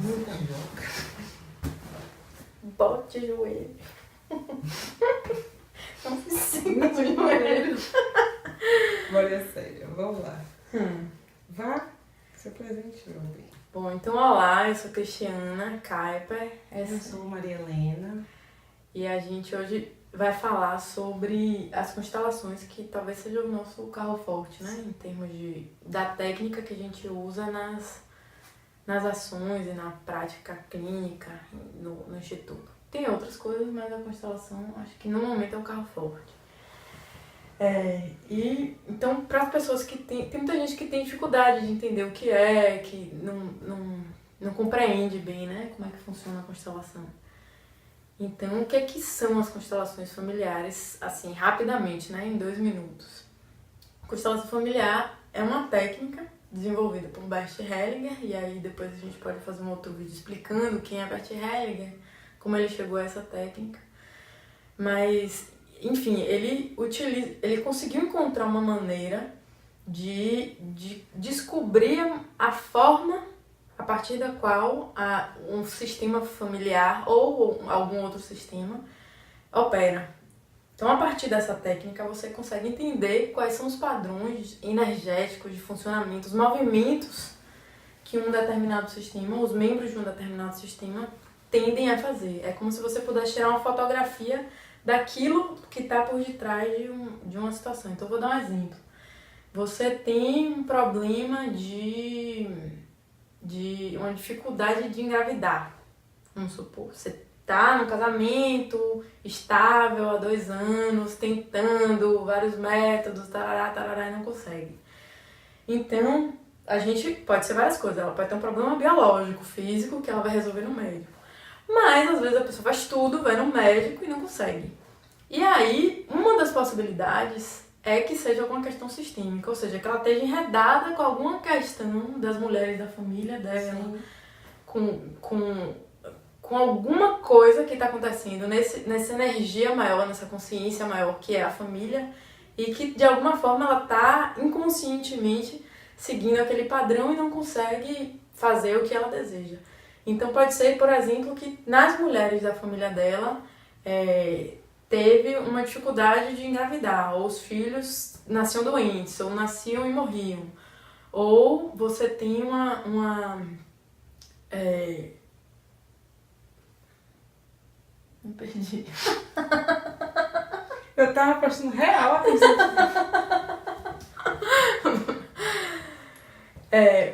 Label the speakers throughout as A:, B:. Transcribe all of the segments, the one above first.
A: muita yoga.
B: Bote joelho. Não se sinta de joelho.
A: Olha, sério, vamos lá. Vá, se apresente, meu bem.
B: Bom, então olá, eu sou Cristiana Kuiper.
A: Eu sou Maria Helena.
B: E a gente hoje vai falar sobre as constelações, que talvez seja o nosso carro forte, né? Em termos da técnica que a gente usa nas ações e na prática clínica no Instituto. Tem outras coisas, mas a constelação acho que no momento é o carro forte. Então, para as pessoas que tem muita gente que tem dificuldade de entender o que é, que não compreende bem, né, como é que funciona a constelação. Então, o que é que são as constelações familiares, assim, rapidamente, né, em 2 minutos? A constelação familiar é uma técnica desenvolvida por Bert Hellinger, e aí depois a gente pode fazer um outro vídeo explicando quem é Bert Hellinger, como ele chegou a essa técnica. Mas, enfim, ele conseguiu encontrar uma maneira de descobrir a forma a partir da qual um sistema familiar ou algum outro sistema opera. Então, a partir dessa técnica, você consegue entender quais são os padrões energéticos de funcionamento, os movimentos que um determinado sistema, os membros de um determinado sistema tendem a fazer. É como se você pudesse tirar uma fotografia daquilo que está por detrás de uma situação. Então, eu vou dar um exemplo. Você tem um problema de uma dificuldade de engravidar. Vamos supor, você está no casamento estável há 2 anos, tentando vários métodos, tarará, e não consegue. Então, a gente pode ser várias coisas. Ela pode ter um problema biológico, físico, que ela vai resolver no médico. Mas, às vezes, a pessoa faz tudo, vai no médico e não consegue. E aí, uma das possibilidades é que seja alguma questão sistêmica, ou seja, que ela esteja enredada com alguma questão das mulheres da família dela, com alguma coisa que está acontecendo nessa energia maior, nessa consciência maior que é a família, e que, de alguma forma, ela está inconscientemente seguindo aquele padrão e não consegue fazer o que ela deseja. Então, pode ser, por exemplo, que nas mulheres da família dela teve uma dificuldade de engravidar, ou os filhos nasciam doentes, ou nasciam e morriam. Ou você tem Me perdi.
A: Eu tava prestando real atenção.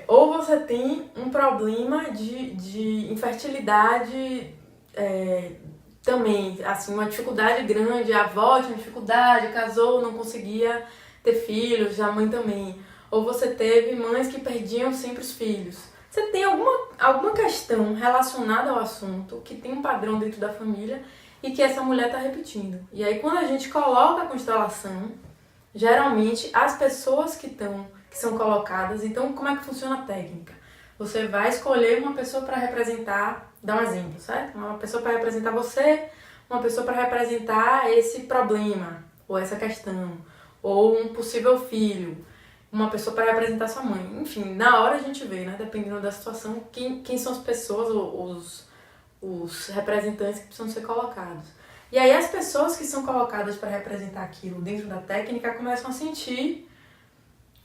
B: Ou você tem um problema de infertilidade também, assim, uma dificuldade grande, a avó tinha dificuldade, casou, não conseguia ter filhos, a mãe também. Ou você teve mães que perdiam sempre os filhos. Você tem alguma questão relacionada ao assunto que tem um padrão dentro da família e que essa mulher está repetindo. E aí, quando a gente coloca a constelação, geralmente as pessoas que são colocadas, então como é que funciona a técnica? Você vai escolher uma pessoa para representar, dá um exemplo, certo? Uma pessoa para representar você, uma pessoa para representar esse problema, ou essa questão, ou um possível filho, uma pessoa para representar sua mãe. Enfim, na hora a gente vê, né? Dependendo da situação, quem são as pessoas, os representantes que precisam ser colocados. E aí as pessoas que são colocadas para representar aquilo dentro da técnica começam a sentir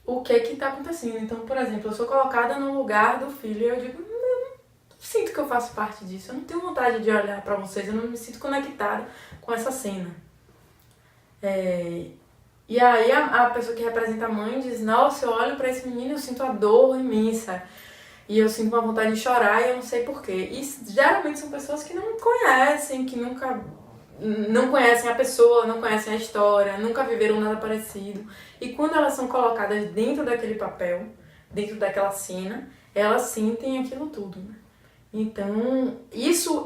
B: o que está acontecendo. Então, por exemplo, eu sou colocada no lugar do filho e eu digo, eu não sinto que eu faço parte disso, eu não tenho vontade de olhar para vocês, eu não me sinto conectada com essa cena. E aí a pessoa que representa a mãe diz, nossa, eu olho para esse menino e eu sinto a dor imensa. E eu sinto uma vontade de chorar e eu não sei porquê. E geralmente são pessoas que não conhecem, que não conhecem a pessoa, não conhecem a história, nunca viveram nada parecido. E quando elas são colocadas dentro daquele papel, dentro daquela cena, elas sentem aquilo tudo, né? Então,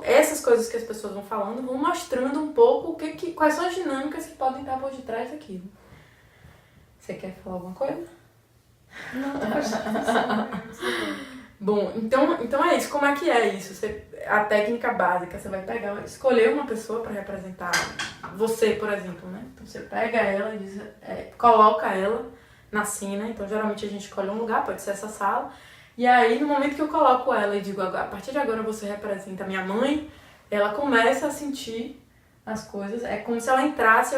B: essas coisas que as pessoas vão falando vão mostrando um pouco quais são as dinâmicas que podem estar por detrás daquilo. Você quer falar alguma coisa?
A: Não, tô prestando atenção.
B: Bom, então é isso. Como é que é isso? A técnica básica, você vai escolher uma pessoa para representar você, por exemplo, né? Então você pega ela e coloca ela na cena. Então geralmente a gente escolhe um lugar, pode ser essa sala. E aí, no momento que eu coloco ela e digo, a partir de agora você representa a minha mãe, ela começa a sentir as coisas. É como se ela entrasse,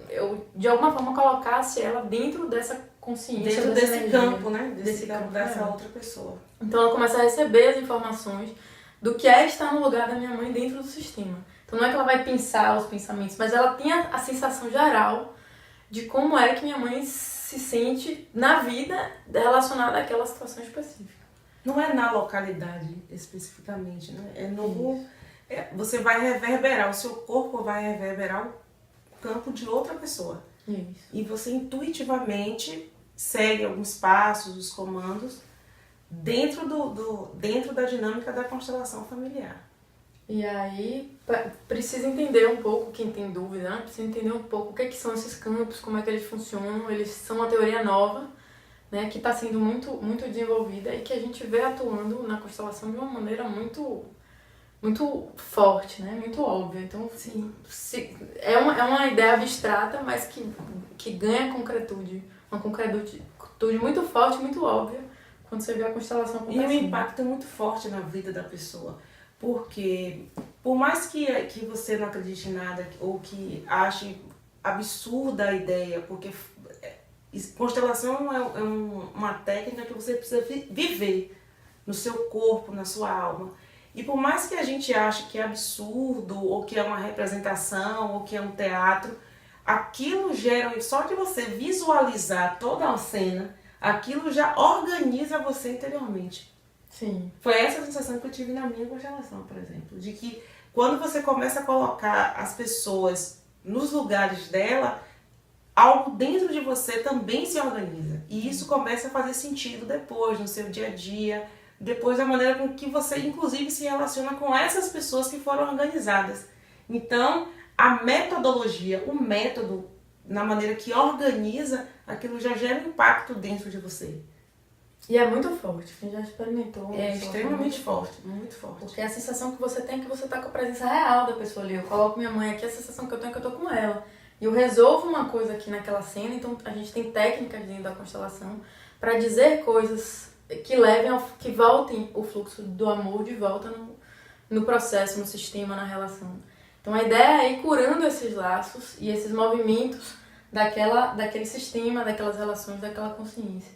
B: eu de alguma forma colocasse ela dentro dessa consciência,
A: Dentro
B: dessa
A: desse
B: energia,
A: campo, né? Desse campo
B: campo,
A: dessa outra pessoa.
B: Então ela começa a receber as informações do que é estar no lugar da minha mãe dentro do sistema. Então não é que ela vai pensar os pensamentos, mas ela tem a sensação geral de como é que minha mãe se sente na vida relacionada àquela situação específica.
A: Não é na localidade especificamente, né? Você vai reverberar, o seu corpo vai reverberar o campo de outra pessoa.
B: Isso.
A: E você intuitivamente segue alguns passos, os comandos, dentro da dinâmica da constelação familiar.
B: E aí, precisa entender um pouco, quem tem dúvida, né? Precisa entender um pouco o que são esses campos, como é que eles funcionam. Eles são uma teoria nova, né? Que está sendo muito, muito desenvolvida e que a gente vê atuando na constelação de uma maneira muito, muito forte, né? Muito óbvia. Então, é uma ideia abstrata, mas que ganha concretude. Uma concretude muito forte, muito óbvia, quando você vê a constelação acontecendo.
A: E o impacto é muito forte na vida da pessoa. Porque, por mais que você não acredite em nada ou que ache absurda a ideia, porque constelação é uma técnica que você precisa viver no seu corpo, na sua alma. E por mais que a gente ache que é absurdo, ou que é uma representação, ou que é um teatro, aquilo gera, só de você visualizar toda a cena, aquilo já organiza você interiormente.
B: Sim.
A: Foi essa a sensação que eu tive na minha constelação, por exemplo. De que quando você começa a colocar as pessoas nos lugares dela, algo dentro de você também se organiza. E isso começa a fazer sentido depois, no seu dia a dia, depois da maneira com que você, inclusive, se relaciona com essas pessoas que foram organizadas. Então, a metodologia, o método, na maneira que organiza, aquilo já gera um impacto dentro de você.
B: E é muito forte, quem já experimentou.
A: É extremamente forte, muito forte.
B: Porque a sensação que você tem é que você tá com a presença real da pessoa ali. Eu coloco minha mãe aqui, a sensação que eu tenho é que eu tô com ela. E eu resolvo uma coisa aqui naquela cena, então a gente tem técnicas dentro da constelação para dizer coisas que levem, que voltem o fluxo do amor de volta no processo, no sistema, na relação. Então a ideia é ir curando esses laços e esses movimentos daquele sistema, daquelas relações, daquela consciência.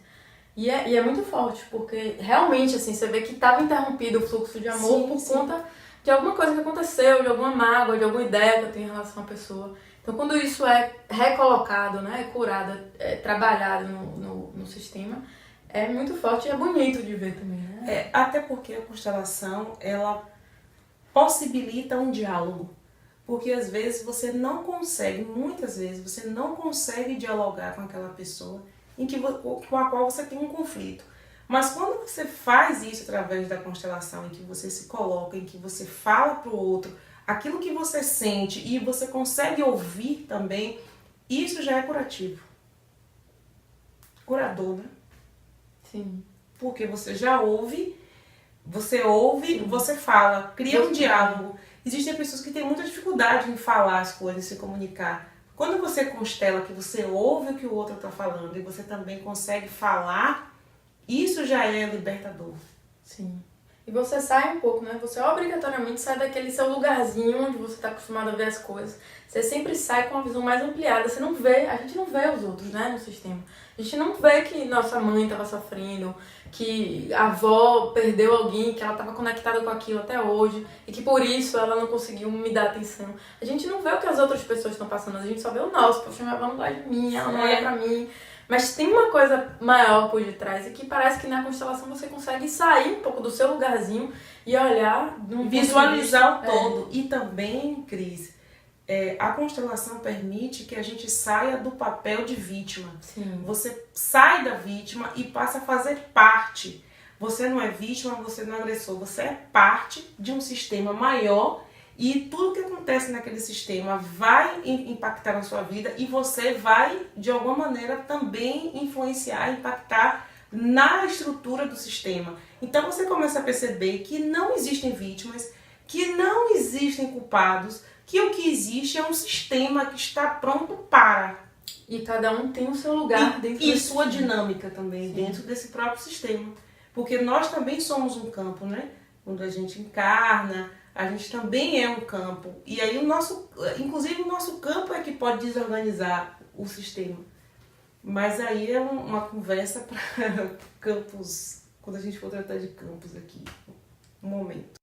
B: E é muito forte, porque realmente, assim, você vê que estava interrompido o fluxo de amor por conta de alguma coisa que aconteceu, de alguma mágoa, de alguma ideia que eu tenho em relação à pessoa. Então, quando isso é recolocado, né, é curado, é trabalhado no sistema, é muito forte e é bonito de ver também, né?
A: Até porque a constelação, ela possibilita um diálogo. Porque às vezes você não consegue, muitas vezes, você não consegue dialogar com aquela pessoa com a qual você tem um conflito. Mas quando você faz isso através da constelação, em que você se coloca, em que você fala para o outro aquilo que você sente e você consegue ouvir também, isso já é curativo. Curador, né?
B: Sim.
A: Porque você já ouve, você fala, cria um diálogo. Existem pessoas que têm muita dificuldade em falar as coisas, se comunicar. Quando você constela, que você ouve o que o outro está falando e você também consegue falar, isso já é libertador.
B: Sim. E você sai um pouco, né? Você obrigatoriamente sai daquele seu lugarzinho onde você está acostumado a ver as coisas. Você sempre sai com uma visão mais ampliada. Você não vê, a gente não vê os outros, né, no sistema. A gente não vê que nossa mãe estava sofrendo, que a avó perdeu alguém, que ela estava conectada com aquilo até hoje e que por isso ela não conseguiu me dar atenção. A gente não vê o que as outras pessoas estão passando, a gente só vê o nosso. Poxa, minha avó não gosta de mim, ela não olha pra mim. Mas tem uma coisa maior por detrás e que parece que na constelação você consegue sair um pouco do seu lugarzinho e olhar...
A: Visualizar o todo. E também, Cris, a constelação permite que a gente saia do papel de vítima.
B: Sim.
A: Você sai da vítima e passa a fazer parte. Você não é vítima, você não é agressor. Você é parte de um sistema maior e tudo que acontece naquele sistema vai impactar na sua vida e você vai, de alguma maneira, também influenciar, impactar na estrutura do sistema. Então você começa a perceber que não existem vítimas, que não existem culpados, que o que existe é um sistema que está pronto para.
B: E cada um tem o seu lugar dentro
A: e sua dinâmica também,
B: Sim.
A: dentro desse próprio sistema. Porque nós também somos um campo, né? Quando a gente encarna, a gente também é um campo. E aí inclusive o nosso campo é que pode desorganizar o sistema. Mas aí é uma conversa para campos, quando a gente for tratar de campos aqui, um momento.